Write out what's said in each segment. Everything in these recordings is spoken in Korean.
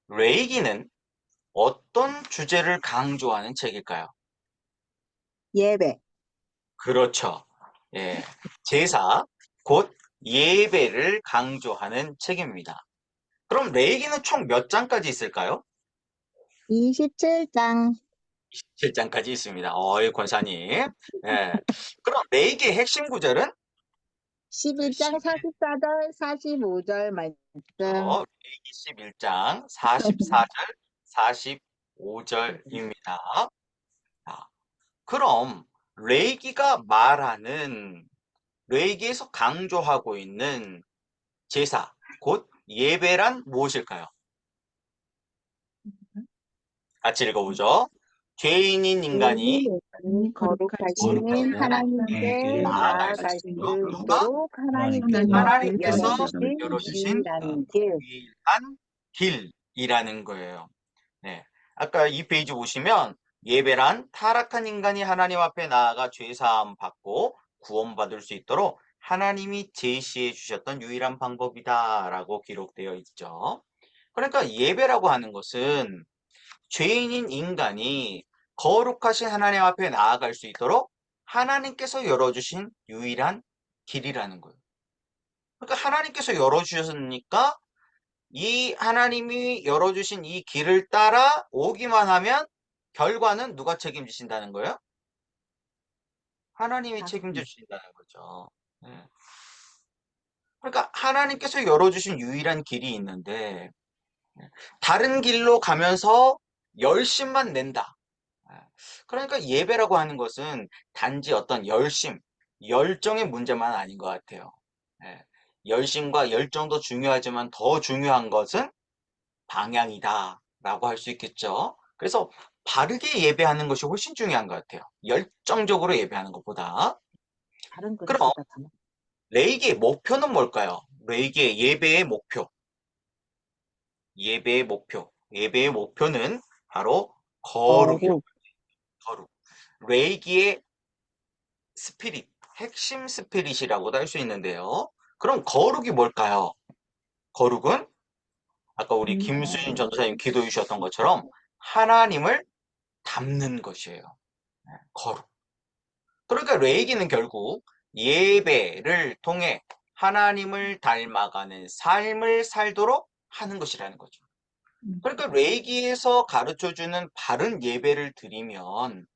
레이기는 어떤 주제를 강조하는 책일까요? 예배. 그렇죠. 예. 제사, 곧 예배를 강조하는 책입니다. 그럼 레이기는 총 몇 장까지 있을까요? 27장. 7장까지 있습니다. 어이, 권사님. 예. 그럼 레이기의 핵심 구절은? 11장 44절, 45절 말씀. 레이기 11장 44절, 45절입니다. 그럼 레이기가 말하는 레이기에서 강조하고 있는 제사, 곧 예배란 무엇일까요? 같이 읽어보죠. 죄인인 인간이 거룩하신 하나님께 나아갈 수 나아갈 수 있도록 누가? 있도록 하나님께서 하나님께서 열어주신 열어주신 유일한 길. 유일한 길이라는 거예요. 네. 아까 이 페이지 보시면 예배란 타락한 인간이 하나님 앞에 나아가 죄사함 받고 구원받을 수 있도록 하나님이 제시해 주셨던 유일한 방법이다라고 기록되어 있죠. 그러니까 예배라고 하는 것은 죄인인 인간이 거룩하신 하나님 앞에 나아갈 수 있도록 하나님께서 열어주신 유일한 길이라는 거예요. 그러니까 하나님께서 열어주셨으니까 이 하나님이 열어주신 이 길을 따라 오기만 하면 결과는 누가 책임지신다는 거예요? 하나님이 책임져 주신다는 거죠. 네. 그러니까 하나님께서 열어주신 유일한 길이 있는데 다른 길로 가면서 열심만 낸다. 그러니까 예배라고 하는 것은 단지 어떤 열심, 열정의 문제만 아닌 것 같아요. 예. 열심과 열정도 중요하지만 더 중요한 것은 방향이다 라고 할 수 있겠죠. 그래서 바르게 예배하는 것이 훨씬 중요한 것 같아요. 열정적으로 예배하는 것보다. 다른 그럼 그릇에다 담아. 레이기의 목표는 뭘까요? 레이기의 예배의 목표. 예배의 목표. 예배의 목표는 바로 거룩이요. 거룩. 거룩. 레이기의 스피릿, 핵심 스피릿이라고도 할 수 있는데요. 그럼 거룩이 뭘까요? 거룩은 아까 우리 김수진 전도사님 기도해 주셨던 것처럼 하나님을 닮는 것이에요. 거룩. 그러니까 레이기는 결국 예배를 통해 하나님을 닮아가는 삶을 살도록 하는 것이라는 거죠. 그러니까 레이기에서 가르쳐주는 바른 예배를 드리면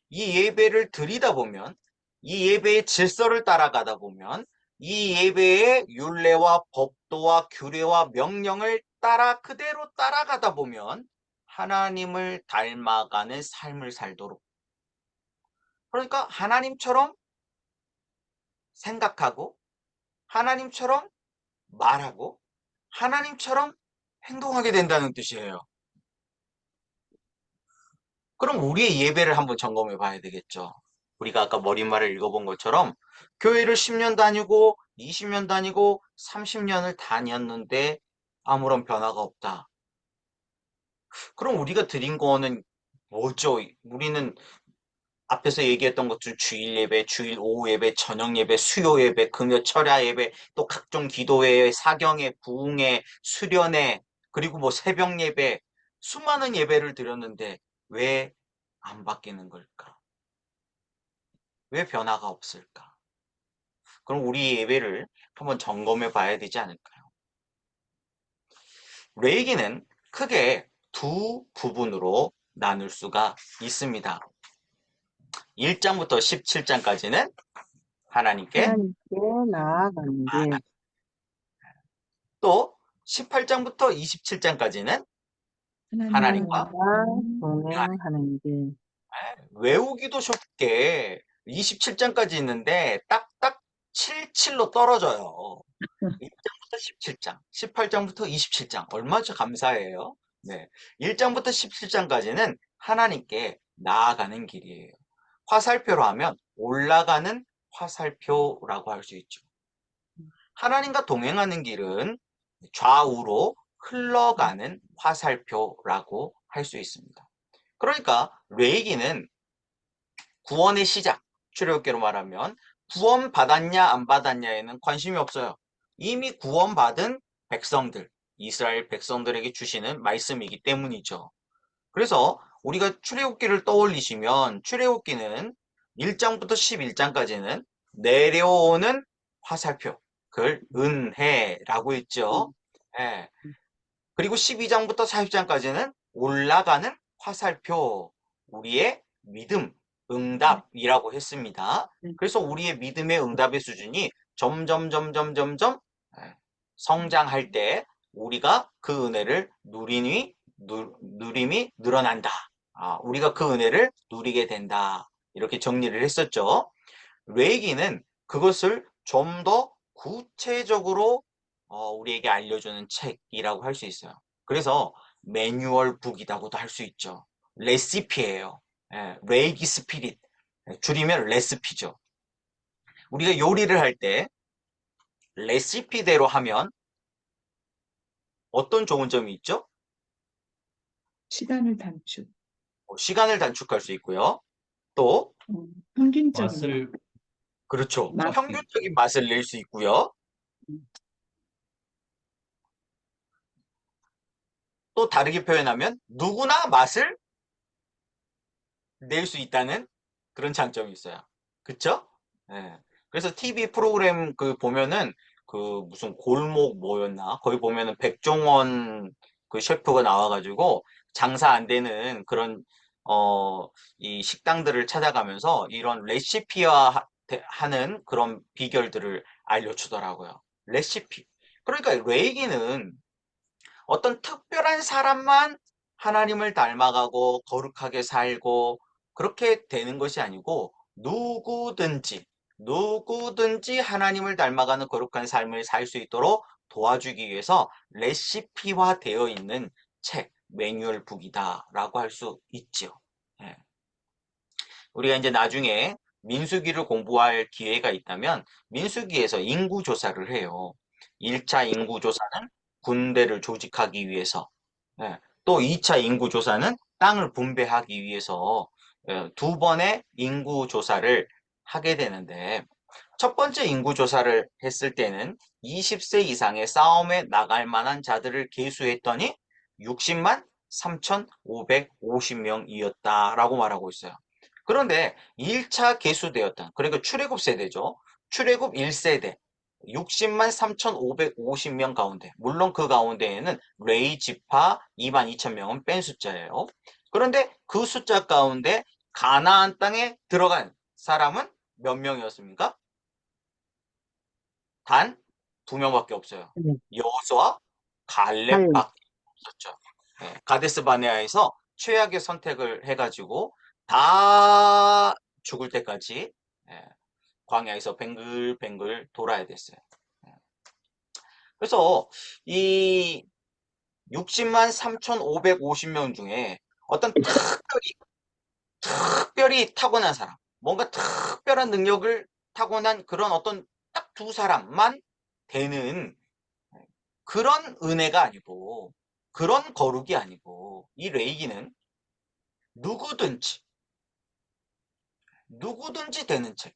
이 예배를 드리다 보면 이 예배의 질서를 따라가다 보면 이 예배의 율례와 법도와 규례와 명령을 따라 그대로 따라가다 보면 하나님을 닮아가는 삶을 살도록 그러니까 하나님처럼 생각하고 하나님처럼 말하고 하나님처럼 행동하게 된다는 뜻이에요. 그럼 우리의 예배를 한번 점검해 봐야 되겠죠. 우리가 아까 머릿말을 읽어본 것처럼 교회를 10년 다니고 20년 다니고 30년을 다녔는데 아무런 변화가 없다. 그럼 우리가 드린 거는 뭐죠? 우리는 앞에서 얘기했던 것들 주일 예배, 주일 오후 예배, 저녁 예배, 수요 예배, 금요 철야 예배, 또 각종 기도회, 사경회, 부흥회, 수련회, 그리고 뭐 새벽 예배, 수많은 예배를 드렸는데 왜 안 바뀌는 걸까? 왜 변화가 없을까? 그럼 우리 예배를 한번 점검해 봐야 되지 않을까요? 레이기는 크게 두 부분으로 나눌 수가 있습니다. 1장부터 17장까지는 하나님께 하나님께 나아가는 길. 또 18장부터 27장까지는 하나님과 하나님과 동행하는 길. 외우기도 쉽게 27장까지 있는데 딱딱 77로 떨어져요. 1장부터 17장, 18장부터 27장. 얼마나 감사해요. 네. 1장부터 17장까지는 하나님께 나아가는 길이에요. 화살표로 하면 올라가는 화살표라고 할 수 있죠. 하나님과 동행하는 길은 좌우로 흘러가는 화살표라고 할 수 있습니다. 그러니까 레이기는 구원의 시작, 출애굽기로 말하면 구원 받았냐 안 받았냐에는 관심이 없어요. 이미 구원받은 백성들, 이스라엘 백성들에게 주시는 말씀이기 때문이죠. 그래서 우리가 출애굽기를 떠올리시면 출애굽기는 1장부터 11장까지는 내려오는 화살표, 그걸 은혜라고 했죠. 음, 예. 음, 그리고 12장부터 40장까지는 올라가는 화살표, 우리의 믿음, 응답이라고 했습니다. 음, 그래서 우리의 믿음의 응답의 수준이 점점 예, 성장할 때 우리가 그 은혜를 누림이 늘어난다. 우리가 그 은혜를 누리게 된다. 이렇게 정리를 했었죠. 레이기는 그것을 좀 더 구체적으로 우리에게 알려주는 책이라고 할 수 있어요. 그래서 매뉴얼 북이라고도 할 수 있죠. 레시피예요. 예, 레이기 스피릿. 줄이면 레시피죠. 우리가 요리를 할 때 레시피대로 하면 어떤 좋은 점이 있죠? 시간을 단축, 시간을 단축할 수 있고요. 또 평균적인 맛, 맛을 그렇죠. 맛, 평균적인 맛을 낼 수 있고요. 음, 또 다르게 표현하면 누구나 맛을 낼 수 있다는 그런 장점이 있어요. 그쵸? 예. 그래서 TV 프로그램 그 보면은 그 무슨 골목 뭐였나? 거기 보면은 백종원 그 셰프가 나와가지고 장사 안 되는 그런 이 식당들을 찾아가면서 이런 레시피화 하는 그런 비결들을 알려주더라고요. 레시피. 그러니까 레이기는 어떤 특별한 사람만 하나님을 닮아가고 거룩하게 살고 그렇게 되는 것이 아니고 누구든지 하나님을 닮아가는 거룩한 삶을 살 수 있도록 도와주기 위해서 레시피화 되어 있는 책, 매뉴얼 북이다라고 할 수 있죠. 예. 우리가 이제 나중에 민수기를 공부할 기회가 있다면 민수기에서 인구조사를 해요. 1차 인구조사는 군대를 조직하기 위해서, 예, 또 2차 인구조사는 땅을 분배하기 위해서 두 번의 인구조사를 하게 되는데 첫 번째 인구조사를 했을 때는 20세 이상의 싸움에 나갈 만한 자들을 계수했더니 60만 3,550명이었다라고 말하고 있어요. 그런데 1차 개수되었던, 그러니까 출애굽 세대죠. 출애굽 1세대, 60만 3,550명 가운데, 물론 그 가운데에는 레이 지파 2만 2천 명은 뺀 숫자예요. 그런데 그 숫자 가운데 가나안 땅에 들어간 사람은 몇 명이었습니까? 단 두 명밖에 없어요. 네. 여호수아, 할, 갈렙밖에 없었죠. 예, 가데스 바네아에서 최악의 선택을 해가지고 다 죽을 때까지 예, 광야에서 뱅글뱅글 돌아야 됐어요. 예. 그래서 이 60만 3,550명 중에 어떤 특별히 타고난 사람, 뭔가 특별한 능력을 타고난 그런 어떤 딱 두 사람만 되는 그런 은혜가 아니고 그런 거룩이 아니고 이 레이기는 누구든지 되는 책.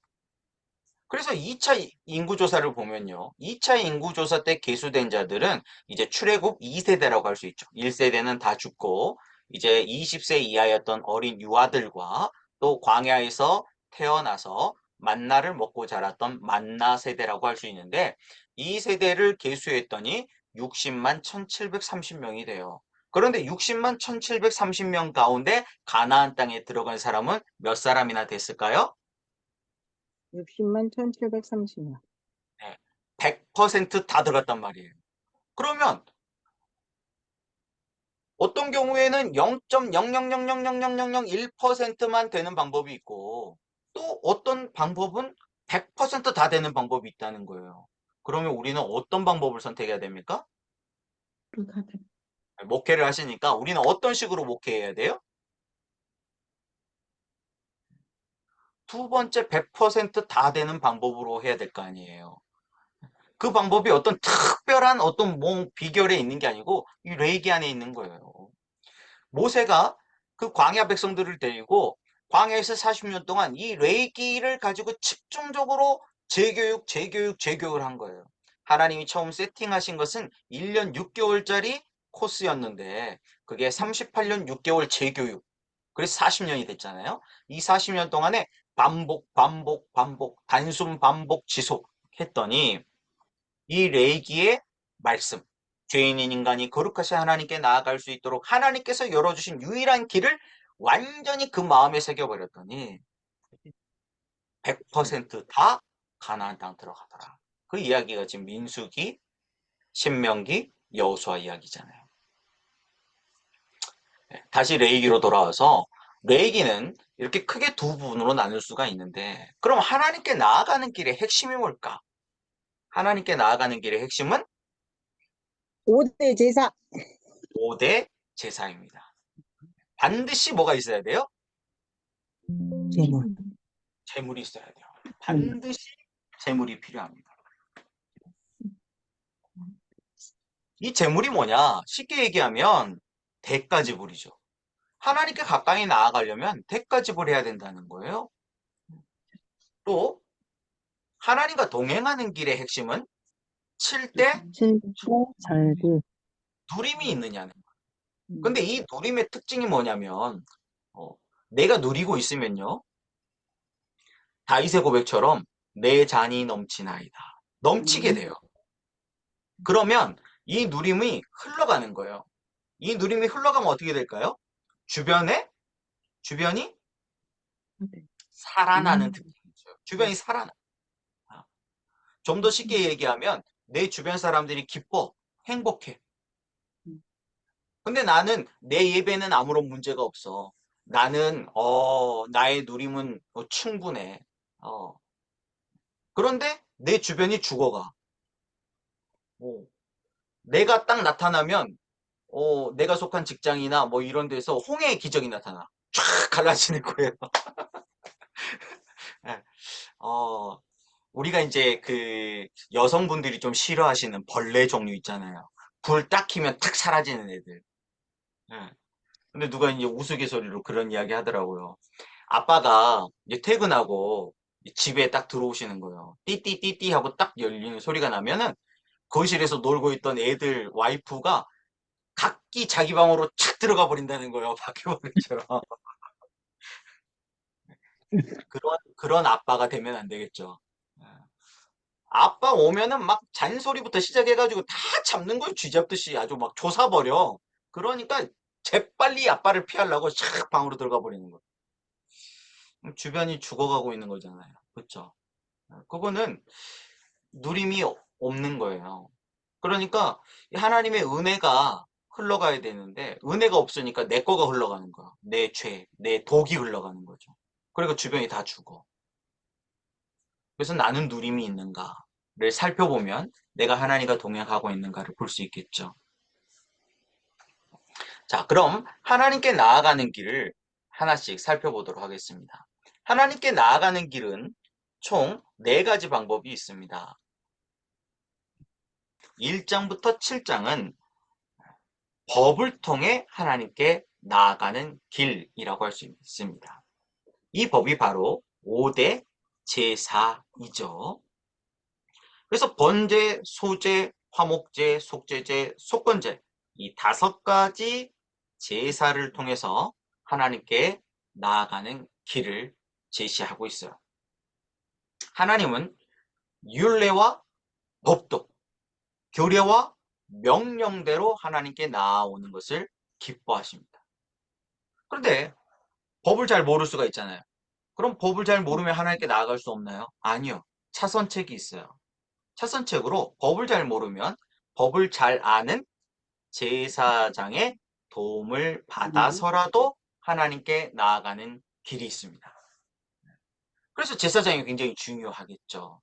그래서 2차 인구조사를 보면요. 2차 인구조사 때 계수된 자들은 이제 출애굽 2세대라고 할 수 있죠. 1세대는 다 죽고 이제 20세 이하였던 어린 유아들과 또 광야에서 태어나서 만나를 먹고 자랐던 만나 세대라고 할 수 있는데 이 세대를 계수했더니 60만 1730명이 돼요. 그런데 60만 1730명 가운데 가나안 땅에 들어간 사람은 몇 사람이나 됐을까요? 60만 1730명. 네, 100%다 들어갔단 말이에요. 그러면 어떤 경우에는 0.000000001%만 되는 방법이 있고 또 어떤 방법은 100%다 되는 방법이 있다는 거예요. 그러면 우리는 어떤 방법을 선택해야 됩니까? 불가능. 목회를 하시니까 우리는 어떤 식으로 목회해야 돼요? 두 번째 100%다 되는 방법으로 해야 될 거 아니에요. 그 방법이 어떤 특별한 어떤 비결에 있는 게 아니고 이 레이기 안에 있는 거예요. 모세가 그 광야 백성들을 데리고 광야에서 40년 동안 이 레이기를 가지고 집중적으로 재교육을 한 거예요. 하나님이 처음 세팅하신 것은 1년 6개월짜리 코스였는데 그게 38년 6개월 재교육. 그래서 40년이 됐잖아요. 이 40년 동안에 반복, 반복, 반복, 단순 반복 지속 했더니 이 레이기의 말씀, 죄인인 인간이 거룩하신 하나님께 나아갈 수 있도록 하나님께서 열어주신 유일한 길을 완전히 그 마음에 새겨버렸더니 100%다 가나안 땅 들어가더라. 그 이야기가 지금 민수기, 신명기, 여호수아 이야기잖아요. 다시 레이기로 돌아와서 레이기는 이렇게 크게 두 부분으로 나눌 수가 있는데 그럼 하나님께 나아가는 길의 핵심이 뭘까? 하나님께 나아가는 길의 핵심은 5대 제사. 5대 제사입니다. 반드시 뭐가 있어야 돼요? 제물. 재물이 있어야 돼요. 반드시 재물이 필요합니다. 이 재물이 뭐냐? 쉽게 얘기하면 대가지불이죠. 하나님께 가까이 나아가려면 대가지불 해야 된다는 거예요. 또 하나님과 동행하는 길의 핵심은 7대 칠대 절기. 누림이 있느냐는 거예요. 근데 이 누림의 특징이 뭐냐면 내가 누리고 있으면요. 다윗의 고백처럼 내 잔이 넘치나이다. 넘치게 돼요. 그러면 이 누림이 흘러가는 거예요. 이 누림이 흘러가면 어떻게 될까요? 주변이 살아나는 특징이 있어요. 주변이 살아나. 좀 더 쉽게 얘기하면 내 주변 사람들이 기뻐, 행복해. 근데 나는 내 예배는 아무런 문제가 없어. 나는 나의 누림은 충분해. 그런데 내 주변이 죽어가. 어, 내가 딱 나타나면 내가 속한 직장이나 뭐 이런 데서 홍해의 기적이 나타나. 쫙 갈라지는 거예요. 예. 어, 우리가 이제 그 여성분들이 좀 싫어하시는 벌레 종류 있잖아요. 불 딱 켜면 탁 사라지는 애들. 예. 근데 누가 이제 우스갯소리로 그런 이야기 하더라고요. 아빠가 이제 퇴근하고 집에 딱 들어오시는 거예요. 띠띠띠띠 하고 딱 열리는 소리가 나면은 거실에서 놀고 있던 애들 와이프가 각기 자기 방으로 착 들어가 버린다는 거예요. 바퀴벌레처럼. 그런 아빠가 되면 안 되겠죠. 예. 아빠 오면은 막 잔소리부터 시작해가지고 다 잡는 걸 쥐잡듯이 아주 막 조사버려. 그러니까 재빨리 아빠를 피하려고 샥 방으로 들어가 버리는 거예요. 주변이 죽어가고 있는 거잖아요. 그렇죠? 그거는 누림이 없는 거예요. 그러니까 하나님의 은혜가 흘러가야 되는데 은혜가 없으니까 내 거가 흘러가는 거야. 내 죄, 내 독이 흘러가는 거죠. 그리고 주변이 다 죽어. 그래서 나는 누림이 있는가를 살펴보면 내가 하나님과 동행하고 있는가를 볼 수 있겠죠. 자, 그럼 하나님께 나아가는 길을 하나씩 살펴보도록 하겠습니다. 하나님께 나아가는 길은 총 4가지 방법이 있습니다. 1장부터 7장은 법을 통해 하나님께 나아가는 길이라고 할 수 있습니다. 이 법이 바로 5대 제사이죠. 그래서 번제, 소제, 화목제, 속죄제, 속건제 이 5가지 제사를 통해서 하나님께 나아가는 길을 제시하고 있어요. 하나님은 율례와 법도, 교례와 명령대로 하나님께 나아오는 것을 기뻐하십니다. 그런데 법을 잘 모를 수가 있잖아요. 그럼 법을 잘 모르면 하나님께 나아갈 수 없나요? 아니요. 차선책이 있어요. 차선책으로 법을 잘 모르면 법을 잘 아는 제사장의 도움을 받아서라도 하나님께 나아가는 길이 있습니다. 그래서 제사장이 굉장히 중요하겠죠.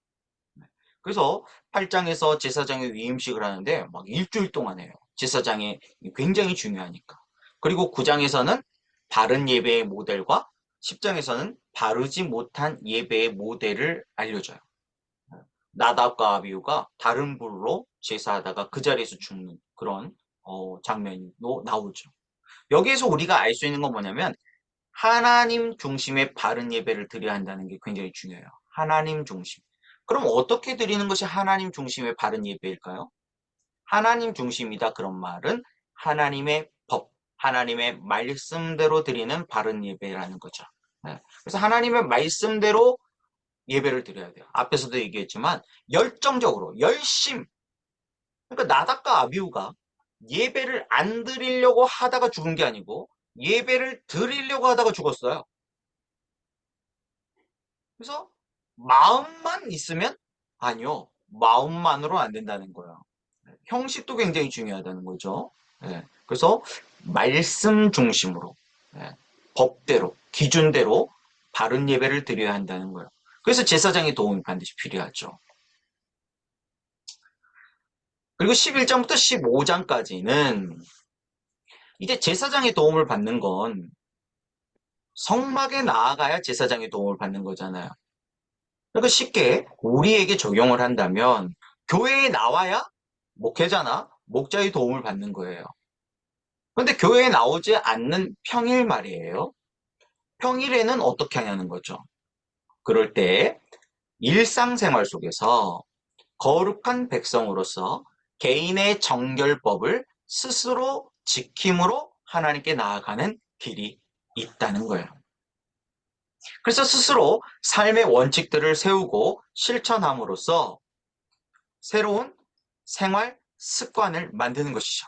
그래서 8장에서 제사장의 위임식을 하는데 막 일주일 동안 해요. 제사장이 굉장히 중요하니까. 그리고 9장에서는 바른 예배의 모델과 10장에서는 바르지 못한 예배의 모델을 알려줘요. 나답과 아비후가 다른 불로 제사하다가 그 자리에서 죽는 그런 장면도 나오죠. 여기에서 우리가 알 수 있는 건 뭐냐면 하나님 중심의 바른 예배를 드려야 한다는 게 굉장히 중요해요. 하나님 중심. 그럼 어떻게 드리는 것이 하나님 중심의 바른 예배일까요? 하나님 중심이다 그런 말은 하나님의 법, 하나님의 말씀대로 드리는 바른 예배라는 거죠. 네. 그래서 하나님의 말씀대로 예배를 드려야 돼요. 앞에서도 얘기했지만 열정적으로 열심. 그러니까 나답과 아비후가 예배를 안 드리려고 하다가 죽은 게 아니고 예배를 드리려고 하다가 죽었어요. 그래서 마음만 있으면 아니요. 마음만으로 안 된다는 거예요. 형식도 굉장히 중요하다는 거죠. 예, 그래서 말씀 중심으로 예, 법대로 기준대로 바른 예배를 드려야 한다는 거예요. 그래서 제사장의 도움이 반드시 필요하죠. 그리고 11장부터 15장까지는 이제 제사장의 도움을 받는 건 성막에 나아가야 제사장의 도움을 받는 거잖아요. 그러니까 쉽게 우리에게 적용을 한다면 교회에 나와야 목회자나 목자의 도움을 받는 거예요. 그런데 교회에 나오지 않는 평일 말이에요. 평일에는 어떻게 하냐는 거죠. 그럴 때 일상생활 속에서 거룩한 백성으로서 개인의 정결법을 스스로 지킴으로 하나님께 나아가는 길이 있다는 거예요. 그래서 스스로 삶의 원칙들을 세우고 실천함으로써 새로운 생활 습관을 만드는 것이죠.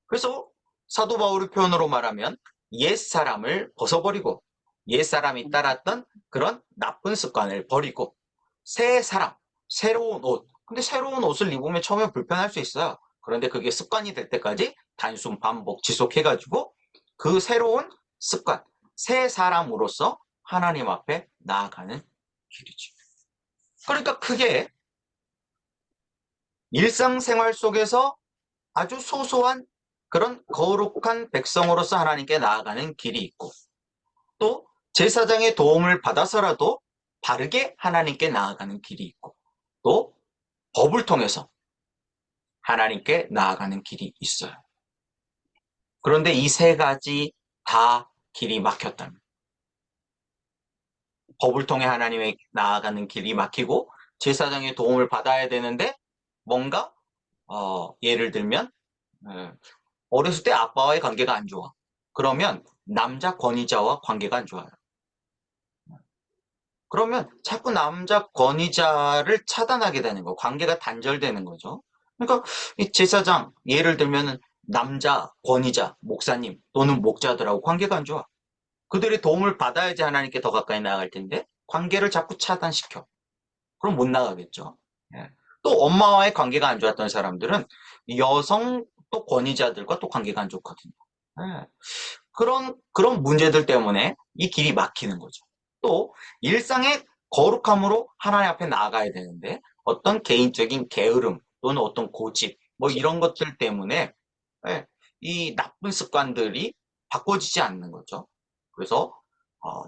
그래서 사도 바울의 표현으로 말하면 옛사람을 벗어버리고 옛사람이 따랐던 그런 나쁜 습관을 버리고 새 사람, 새로운 옷. 근데 새로운 옷을 입으면 처음에 불편할 수 있어요. 그런데 그게 습관이 될 때까지 단순 반복 지속해가지고 그 새로운 습관, 새 사람으로서 하나님 앞에 나아가는 길이죠. 그러니까 크게 일상생활 속에서 아주 소소한 그런 거룩한 백성으로서 하나님께 나아가는 길이 있고 또 제사장의 도움을 받아서라도 바르게 하나님께 나아가는 길이 있고 또 법을 통해서 하나님께 나아가는 길이 있어요. 그런데 이 세 가지 다 길이 막혔다면 법을 통해 하나님에 나아가는 길이 막히고 제사장의 도움을 받아야 되는데 뭔가 예를 들면 어렸을 때 아빠와의 관계가 안 좋아. 그러면 남자 권위자와 관계가 안 좋아요. 그러면 자꾸 남자 권위자를 차단하게 되는 거, 관계가 단절되는 거죠. 그러니까 이 제사장, 예를 들면 남자 권위자, 목사님 또는 목자들하고 관계가 안 좋아. 그들의 도움을 받아야지 하나님께 더 가까이 나아갈 텐데 관계를 자꾸 차단시켜. 그럼 못 나가겠죠. 예. 또 엄마와의 관계가 안 좋았던 사람들은 여성 또 권위자들과 또 관계가 안 좋거든요. 예. 그런 문제들 때문에 이 길이 막히는 거죠. 또 일상의 거룩함으로 하나님 앞에 나아가야 되는데 어떤 개인적인 게으름 또는 어떤 고집 뭐 이런 것들 때문에 예, 이 나쁜 습관들이 바꿔지지 않는 거죠. 그래서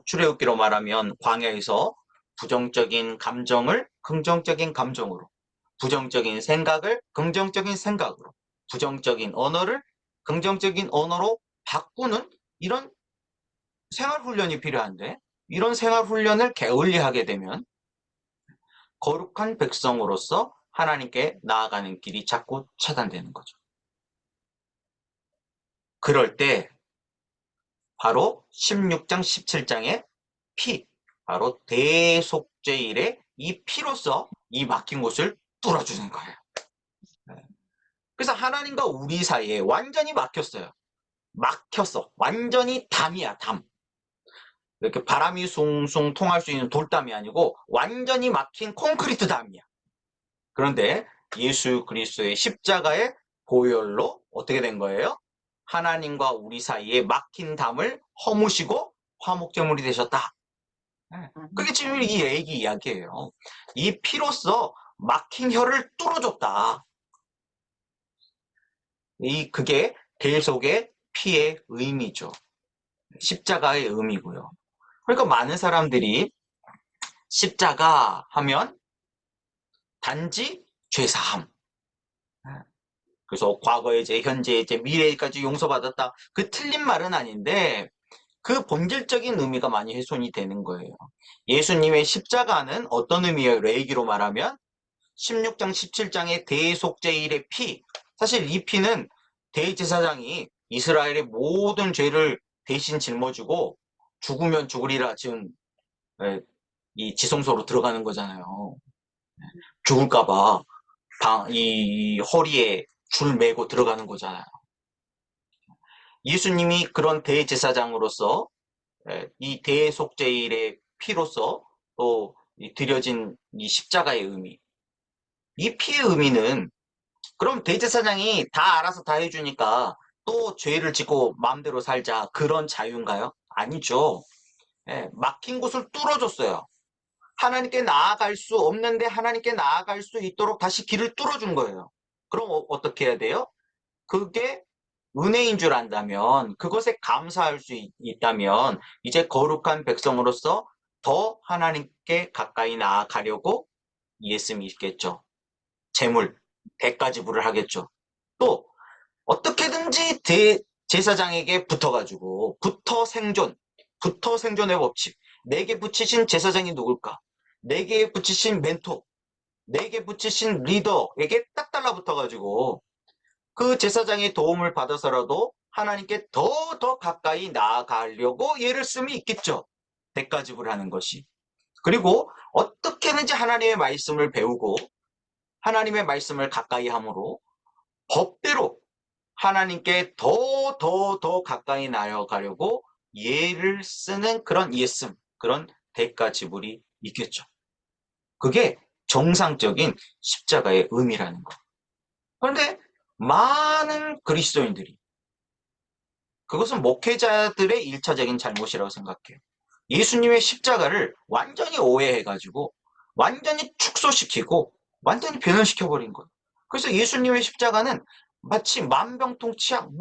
출애굽기로 말하면 광야에서 부정적인 감정을 긍정적인 감정으로, 부정적인 생각을 긍정적인 생각으로, 부정적인 언어를 긍정적인 언어로 바꾸는 이런 생활 훈련이 필요한데 이런 생활 훈련을 게을리하게 되면 거룩한 백성으로서 하나님께 나아가는 길이 자꾸 차단되는 거죠. 그럴 때 바로 16장 17장의 피, 바로 대속죄일의 이 피로서 이 막힌 곳을 뚫어주는 거예요. 그래서 하나님과 우리 사이에 완전히 막혔어요. 막혔어. 완전히 담이야, 담. 이렇게 바람이 숭숭 통할 수 있는 돌담이 아니고 완전히 막힌 콘크리트 담이야. 그런데 예수 그리스도의 십자가의 보혈로 어떻게 된 거예요? 하나님과 우리 사이에 막힌 담을 허무시고 화목제물이 되셨다. 그게 지금 이 얘기 이야기예요. 이 피로써 막힌 혀를 뚫어줬다. 그게 대속의 피의 의미죠. 십자가의 의미고요. 그러니까 많은 사람들이 십자가 하면 단지 죄사함. 그래서 과거의 죄, 현재의 죄, 미래까지 용서받았다. 그 틀린 말은 아닌데 그 본질적인 의미가 많이 훼손이 되는 거예요. 예수님의 십자가는 어떤 의미예요? 레위기로 말하면 16장, 17장의 대속제일의 피. 사실 이 피는 대제사장이 이스라엘의 모든 죄를 대신 짊어지고 죽으면 죽으리라 지금 이 지성소로 들어가는 거잖아요. 죽을까봐 이 허리에 줄 메고 들어가는 거잖아요. 예수님이 그런 대제사장으로서 이 대속제일의 피로서 또 드려진 이 십자가의 의미. 이 피의 의미는 그럼 대제사장이 다 알아서 다 해주니까 또 죄를 짓고 마음대로 살자 그런 자유인가요? 아니죠. 막힌 곳을 뚫어줬어요. 하나님께 나아갈 수 없는데 하나님께 나아갈 수 있도록 다시 길을 뚫어준 거예요. 그럼 어떻게 해야 돼요? 그게 은혜인 줄 안다면, 그것에 감사할 수 있다면 이제 거룩한 백성으로서 더 하나님께 가까이 나아가려고 예수님이 있겠죠. 재물, 대가 지불을 하겠죠. 또 어떻게든지 제사장에게 붙어가지고 붙어 생존의 법칙. 내게 붙이신 제사장이 누굴까? 내게 붙이신 멘토, 내게 붙이신 리더에게 딱 달라붙어가지고 그 제사장의 도움을 받아서라도 하나님께 더 가까이 나아가려고 예를 쓰면 있겠죠. 대가 지불하는 것이. 그리고 어떻게든지 하나님의 말씀을 배우고 하나님의 말씀을 가까이 함으로 법대로 하나님께 더 가까이 나아가려고 예를 쓰는 그런 예씀, 그런 대가 지불이 있겠죠. 그게 정상적인 십자가의 의미라는 거. 그런데 많은 그리스도인들이 그것은 목회자들의 일차적인 잘못이라고 생각해요. 예수님의 십자가를 완전히 오해해가지고 완전히 축소시키고 완전히 변형시켜버린 거예요. 그래서 예수님의 십자가는 마치 만병통치약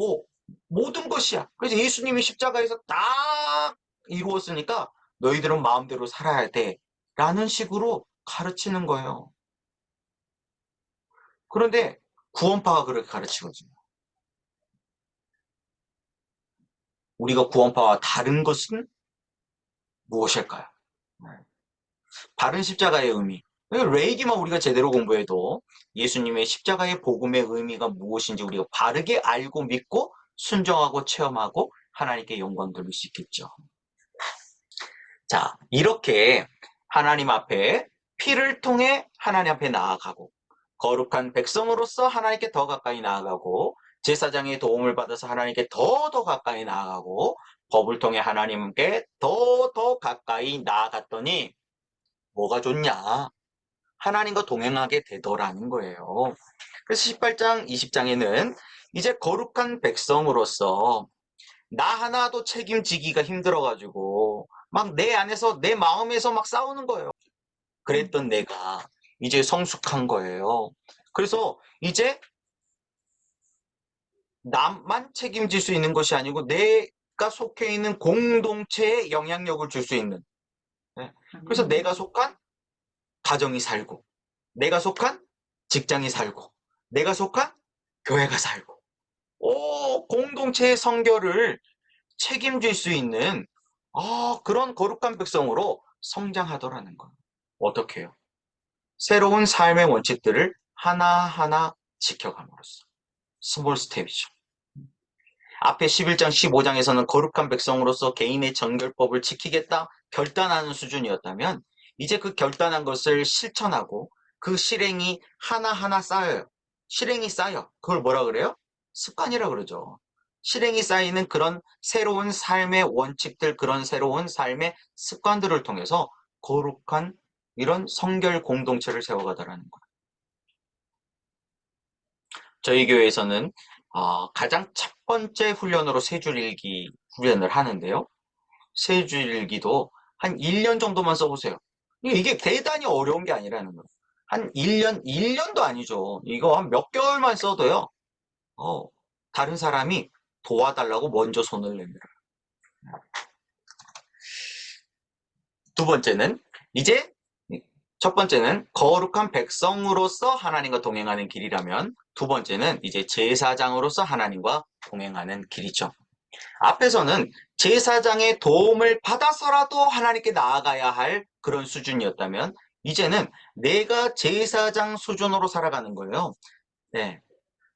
모든 것이야. 그래서 예수님이 십자가에서 딱 이루었으니까 너희들은 마음대로 살아야 돼 라는 식으로 가르치는 거예요. 그런데 구원파가 그렇게 가르치거든요. 우리가 구원파와 다른 것은 무엇일까요? 바른 십자가의 의미. 레이기만 우리가 제대로 공부해도 예수님의 십자가의 복음의 의미가 무엇인지 우리가 바르게 알고 믿고 순종하고 체험하고 하나님께 영광 돌릴 수 있겠죠. 자, 이렇게 하나님 앞에 피를 통해 하나님 앞에 나아가고 거룩한 백성으로서 하나님께 더 가까이 나아가고 제사장의 도움을 받아서 하나님께 더 가까이 나아가고 법을 통해 하나님께 더 가까이 나아갔더니 뭐가 좋냐? 하나님과 동행하게 되더라는 거예요. 그래서 18장, 20장에는 이제 거룩한 백성으로서 나 하나도 책임지기가 힘들어가지고 막 내 안에서 내 마음에서 막 싸우는 거예요. 그랬던 내가 이제 성숙한 거예요. 그래서 이제 나만 책임질 수 있는 것이 아니고 내가 속해 있는 공동체에 영향력을 줄 수 있는. 그래서 내가 속한 가정이 살고, 내가 속한 직장이 살고, 내가 속한 교회가 살고, 공동체의 성결을 책임질 수 있는 그런 거룩한 백성으로 성장하더라는 거예요. 어떻게 해요? 새로운 삶의 원칙들을 하나하나 지켜감으로써. 스몰 스텝이죠. 앞에 11장, 15장에서는 거룩한 백성으로서 개인의 정결법을 지키겠다 결단하는 수준이었다면 이제 그 결단한 것을 실천하고 그 실행이 하나하나 쌓여요. 실행이 쌓여. 그걸 뭐라 그래요? 습관이라 그러죠. 실행이 쌓이는 그런 새로운 삶의 원칙들, 그런 새로운 삶의 습관들을 통해서 거룩한 이런 성결 공동체를 세워가다라는 거예요. 저희 교회에서는 가장 첫 번째 훈련으로 세 줄 읽기 훈련을 하는데요. 세 줄 읽기도 한 1년 정도만 써보세요. 이게 대단히 어려운 게 아니라는 거예요. 한 1년도 아니죠. 이거 한 몇 개월만 써도요. 다른 사람이 도와달라고 먼저 손을 내밀어요. 두 번째는 이제 첫 번째는 거룩한 백성으로서 하나님과 동행하는 길이라면 두 번째는 이제 제사장으로서 하나님과 동행하는 길이죠. 앞에서는 제사장의 도움을 받아서라도 하나님께 나아가야 할 그런 수준이었다면 이제는 내가 제사장 수준으로 살아가는 거예요. 네.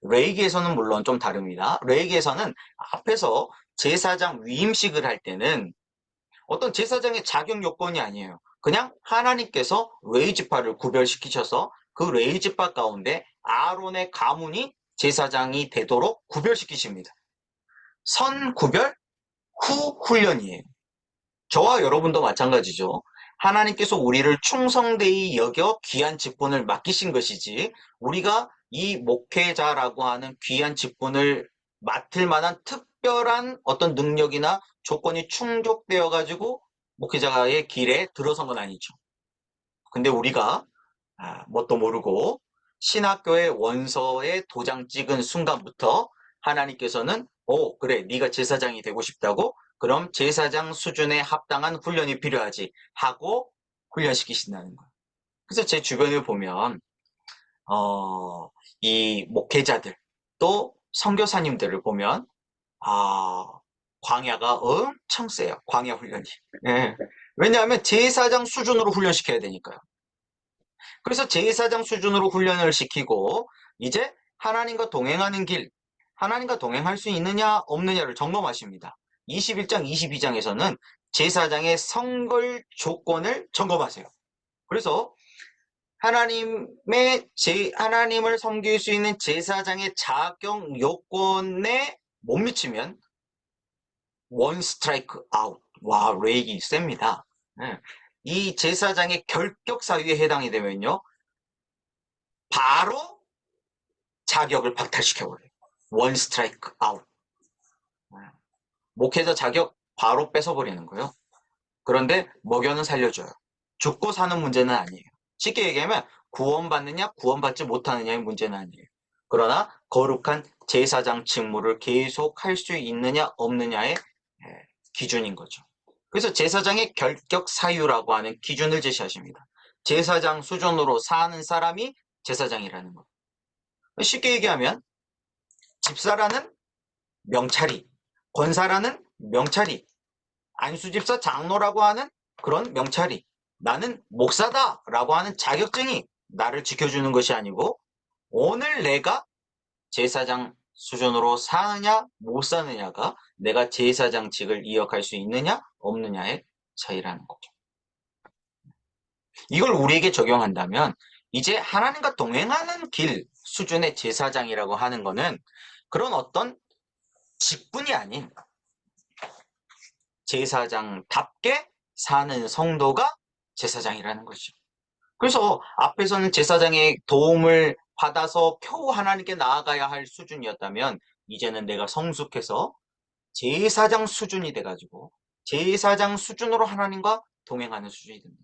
레위기에서는 물론 좀 다릅니다. 레위기에서는 앞에서 제사장 위임식을 할 때는 어떤 제사장의 자격 요건이 아니에요. 그냥 하나님께서 레위 지파를 구별시키셔서 그 레위 지파 가운데 아론의 가문이 제사장이 되도록 구별시키십니다. 선 구별 후 훈련이에요. 저와 여러분도 마찬가지죠. 하나님께서 우리를 충성되이 여겨 귀한 직분을 맡기신 것이지 우리가 이 목회자라고 하는 귀한 직분을 맡을 만한 특별한 어떤 능력이나 조건이 충족되어 가지고 목회자의 길에 들어선 건 아니죠. 근데 우리가 뭣도 모르고 신학교의 원서에 도장 찍은 순간부터 하나님께서는 그래 네가 제사장이 되고 싶다고? 그럼 제사장 수준에 합당한 훈련이 필요하지 하고 훈련시키신다는 거예요. 그래서 제 주변을 보면 이 목회자들 또 선교사님들을 보면 아 광야가 엄청 세요. 광야 훈련이. 예. 왜냐하면 제사장 수준으로 훈련시켜야 되니까요. 그래서 제사장 수준으로 훈련을 시키고 이제 하나님과 동행하는 길, 하나님과 동행할 수 있느냐 없느냐를 점검하십니다. 21장, 22장에서는 제사장의 선걸 조건을 점검하세요. 그래서 하나님을 섬길 수 있는 제사장의 자격 요건에 못 미치면 원 스트라이크 아웃. 와, 레이기 셉니다. 예. 이 제사장의 결격 사유에 해당이 되면요. 바로 자격을 박탈시켜버려요. 원 스트라이크 아웃. 목회자 자격 바로 뺏어버리는 거예요. 그런데 먹여는 살려줘요. 죽고 사는 문제는 아니에요. 쉽게 얘기하면 구원받느냐 구원받지 못하느냐의 문제는 아니에요. 그러나 거룩한 제사장 직무를 계속 할 수 있느냐 없느냐의 기준인 거죠. 그래서 제사장의 결격 사유라고 하는 기준을 제시하십니다. 제사장 수준으로 사는 사람이 제사장이라는 거. 쉽게 얘기하면 집사라는 명찰이, 권사라는 명찰이, 안수집사 장로라고 하는 그런 명찰이, 나는 목사다라고 하는 자격증이 나를 지켜주는 것이 아니고 오늘 내가 제사장 수준으로 사느냐 못 사느냐가 내가 제사장직을 이어갈 수 있느냐 없느냐의 차이라는 거죠. 이걸 우리에게 적용한다면 이제 하나님과 동행하는 길 수준의 제사장이라고 하는 거는 그런 어떤 직분이 아닌 제사장답게 사는 성도가 제사장이라는 거죠. 그래서 앞에서는 제사장의 도움을 받아서 겨우 하나님께 나아가야 할 수준이었다면 이제는 내가 성숙해서 제사장 수준이 돼가지고 제사장 수준으로 하나님과 동행하는 수준이 됩니다.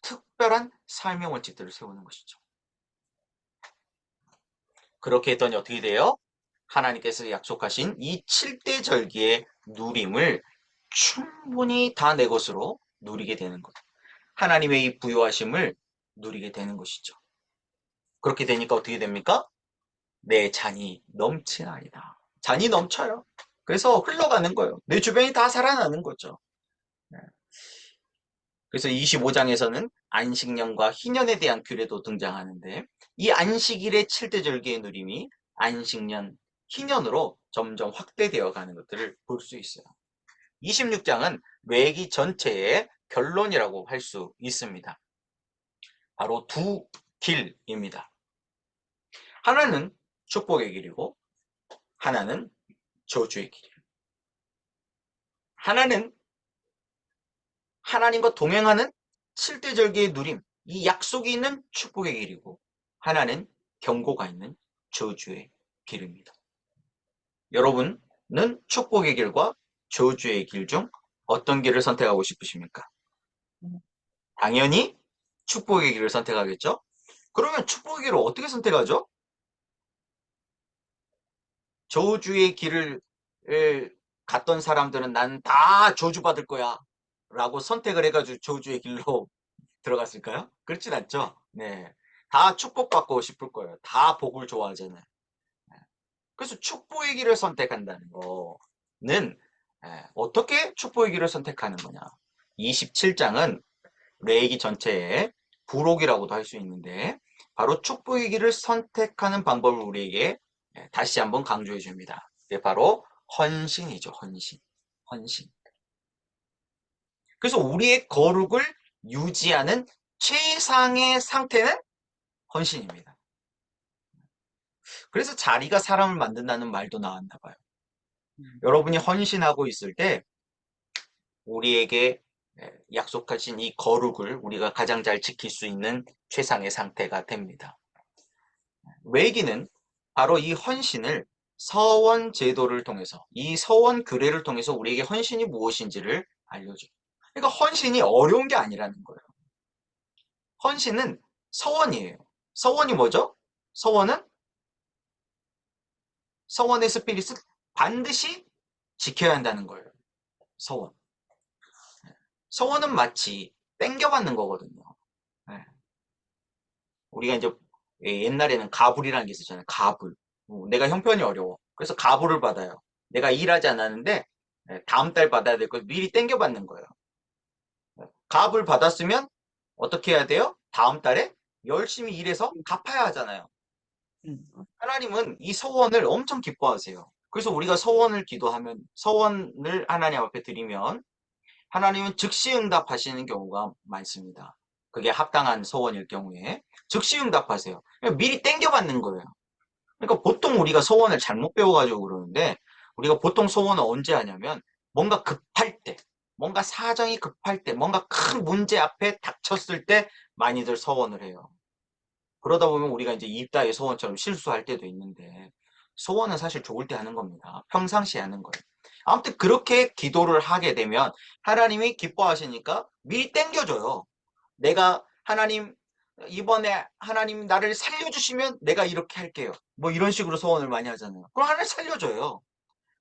특별한 삶의 원칙들을 세우는 것이죠. 그렇게 했더니 어떻게 돼요? 하나님께서 약속하신 이 7대 절기의 누림을 충분히 다 내 것으로 누리게 되는 것. 하나님의 이 부요하심을 누리게 되는 것이죠. 그렇게 되니까 어떻게 됩니까? 내 잔이 넘치나이다. 잔이 넘쳐요. 그래서 흘러가는 거예요. 내 주변이 다 살아나는 거죠. 그래서 25장에서는 안식년과 희년에 대한 규례도 등장하는데 이 안식일의 7대 절기의 누림이 안식년, 희년으로 점점 확대되어 가는 것들을 볼 수 있어요. 26장은 레위기 전체의 결론이라고 할 수 있습니다. 바로 두 길입니다. 하나는 축복의 길이고 하나는 저주의 길이에요. 하나는 하나님과 동행하는 7대 절기의 누림, 이 약속이 있는 축복의 길이고 하나는 경고가 있는 저주의 길입니다. 여러분은 축복의 길과 저주의 길 중 어떤 길을 선택하고 싶으십니까? 당연히 축복의 길을 선택하겠죠? 그러면 축복의 길을 어떻게 선택하죠? 저주의 길을 갔던 사람들은 난 다 저주받을 거야 라고 선택을 해가지고 저주의 길로 들어갔을까요? 그렇진 않죠. 네, 다 축복받고 싶을 거예요. 다 복을 좋아하잖아요. 그래서 축복의 길을 선택한다는 거는 어떻게 축복의 길을 선택하는 거냐. 27장은 레위기 전체의 부록이라고도 할 수 있는데 바로 축복의 길을 선택하는 방법을 우리에게 다시 한번 강조해 줍니다. 그게 바로 헌신이죠. 헌신. 헌신. 그래서 우리의 거룩을 유지하는 최상의 상태는 헌신입니다. 그래서 자리가 사람을 만든다는 말도 나왔나 봐요. 여러분이 헌신하고 있을 때 우리에게 약속하신 이 거룩을 우리가 가장 잘 지킬 수 있는 최상의 상태가 됩니다. 레위기는 바로 이 헌신을 서원 제도를 통해서, 이 서원 규례를 통해서 우리에게 헌신이 무엇인지를 알려줘요. 그러니까 헌신이 어려운 게 아니라는 거예요. 헌신은 서원이에요. 서원이 뭐죠? 서원은 서원의 스피릿을 반드시 지켜야 한다는 거예요. 서원. 서원은 마치 땡겨받는 거거든요. 우리가 이제 옛날에는 가불이라는 게 있었잖아요. 가불. 내가 형편이 어려워. 그래서 가불을 받아요. 내가 일하지 않았는데 다음 달 받아야 될 거 미리 땡겨받는 거예요. 가불 받았으면 어떻게 해야 돼요? 다음 달에 열심히 일해서 갚아야 하잖아요. 하나님은 이 서원을 엄청 기뻐하세요. 그래서 우리가 서원을 기도하면, 서원을 하나님 앞에 드리면 하나님은 즉시 응답하시는 경우가 많습니다. 그게 합당한 서원일 경우에 즉시 응답하세요. 미리 땡겨받는 거예요. 그러니까 보통 우리가 서원을 잘못 배워가지고 그러는데 우리가 보통 서원을 언제 하냐면 뭔가 급할 때, 뭔가 사정이 급할 때, 뭔가 큰 문제 앞에 닥쳤을 때 많이들 서원을 해요. 그러다 보면 우리가 이제 입다의 소원처럼 실수할 때도 있는데 소원은 사실 좋을 때 하는 겁니다. 평상시에 하는 거예요. 아무튼 그렇게 기도를 하게 되면 하나님이 기뻐하시니까 미리 땡겨줘요. 내가 하나님 이번에 하나님 나를 살려주시면 내가 이렇게 할게요. 뭐 이런 식으로 소원을 많이 하잖아요. 그럼 하나님 살려줘요.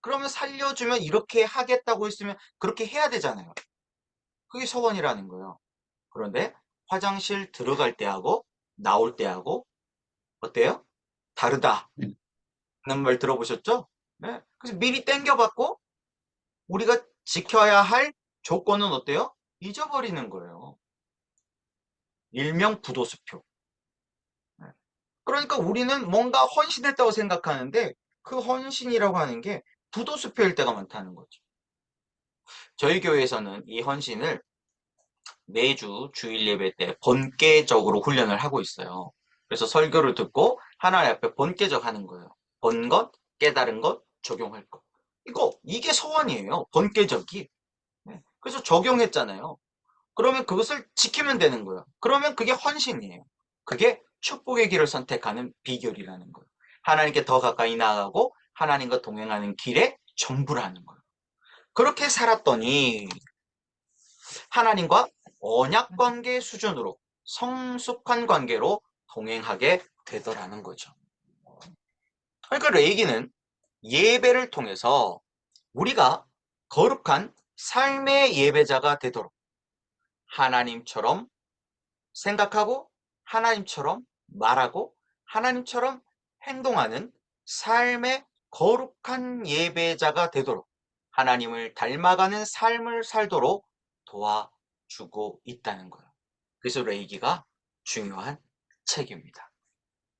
그러면 살려주면 이렇게 하겠다고 했으면 그렇게 해야 되잖아요. 그게 소원이라는 거예요. 그런데 화장실 들어갈 때하고 나올 때하고 어때요? 다르다. 라는 말 들어보셨죠? 네. 그래서 미리 땡겨받고 우리가 지켜야 할 조건은 어때요? 잊어버리는 거예요. 일명 부도수표. 네. 그러니까 우리는 뭔가 헌신했다고 생각하는데 그 헌신이라고 하는 게 부도수표일 때가 많다는 거죠. 저희 교회에서는 이 헌신을 매주 주일 예배 때 번개적으로 훈련을 하고 있어요. 그래서 설교를 듣고 하나님 앞에 번개적 하는 거예요. 본 것, 깨달은 것, 적용할 것. 이게 소원이에요. 번개적이. 네. 그래서 적용했잖아요. 그러면 그것을 지키면 되는 거예요. 그러면 그게 헌신이에요. 그게 축복의 길을 선택하는 비결이라는 거예요. 하나님께 더 가까이 나아가고 하나님과 동행하는 길의 전부라는 거예요. 그렇게 살았더니 하나님과 언약 관계 수준으로 성숙한 관계로 동행하게 되더라는 거죠. 그러니까 레위기는 예배를 통해서 우리가 거룩한 삶의 예배자가 되도록 하나님처럼 생각하고 하나님처럼 말하고 하나님처럼 행동하는 삶의 거룩한 예배자가 되도록 하나님을 닮아가는 삶을 살도록 도와주고 있다는 거예요. 그래서 레위기가 중요한 책입니다.